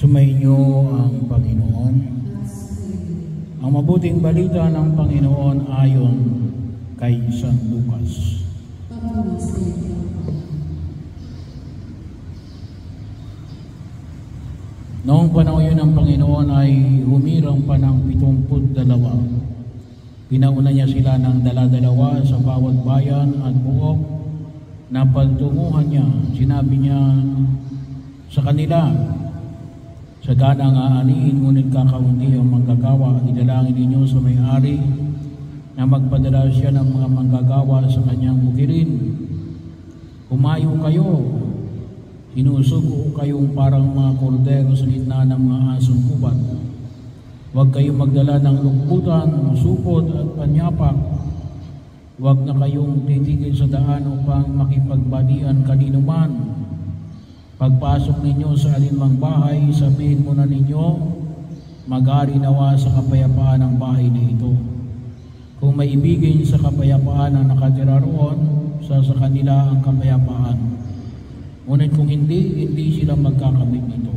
Sumainyo ang Panginoon. Ang mabuting balita ng Panginoon ayon kay San Lucas. Noong panahon yun ng Panginoon ay humirang pa ng 72. Pinauna niya sila ng dala-dalawa sa bawat bayan at buok na pagtunguhan niya. Sinabi niya sa kanila, "Sagana ang aanihin, ngunit kakaunti ang manggagawa. Idalangin ninyo sa may-ari na magpadala siya ng mga manggagawa sa kanyang bukirin. Humayo kayo, sinusugo kayong parang mga kordero sa gitna ng mga asong kubat. Huwag kayong magdala ng lungkutan, supot at panyapak. Huwag na kayong titigil sa daan upang makipagbadian kanino man. Pagpasok ninyo sa alinmang bahay, sabihin muna ninyo, mag-ari nawa sa kapayapaan ang bahay na ito. Kung may ibigin sa kapayapaan ang nakatira roon, sa kanila ang kapayapaan. Ngunit kung hindi sila magkakamit nito.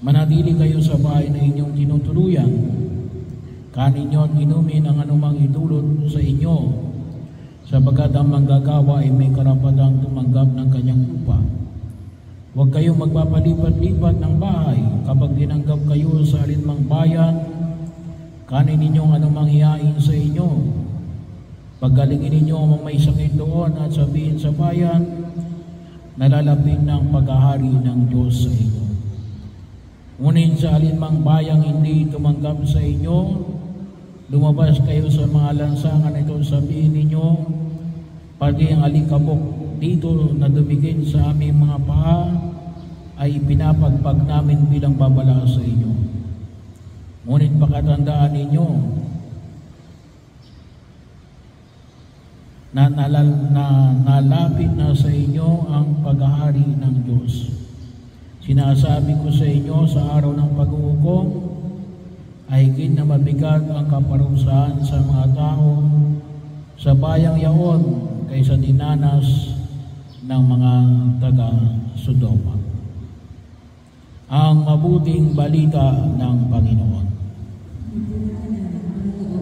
Manatili kayo sa bahay na inyong tinutuluyan. Kanin ninyo at inumin ang anumang idulot sa inyo, sapagat ang manggagawa ay may karapatang tumanggap ng kanyang upa. Huwag kayong magpapalipat-lipat ng bahay. Kapag tinanggap kayo sa alinmang bayan, kanin ninyong anumang hiyain sa inyo. Paggalingin ninyo ang may sakit doon at sabihin sa bayan, nalalapit ng paghahari ng Diyos sa inyo. Ngunit sa alinmang bayang hindi tumanggap sa inyo, lumabas kayo sa mga lansangan ito, sabihin ninyo, pati ang alikabok dito na dumikit sa aming mga paa ay pinapagpag namin bilang babala sa inyo. Ngunit pakatandaan ninyo na nalapit na sa inyo ang paghahari ng Diyos. Sinasabi ko sa inyo, sa araw ng pag-uukom ay higit na mabigat ang kaparusahan sa mga tao sa bayang yaon kaysa dinanas ng mga taga-Sodoma. Ang mabuting balita ng Panginoon.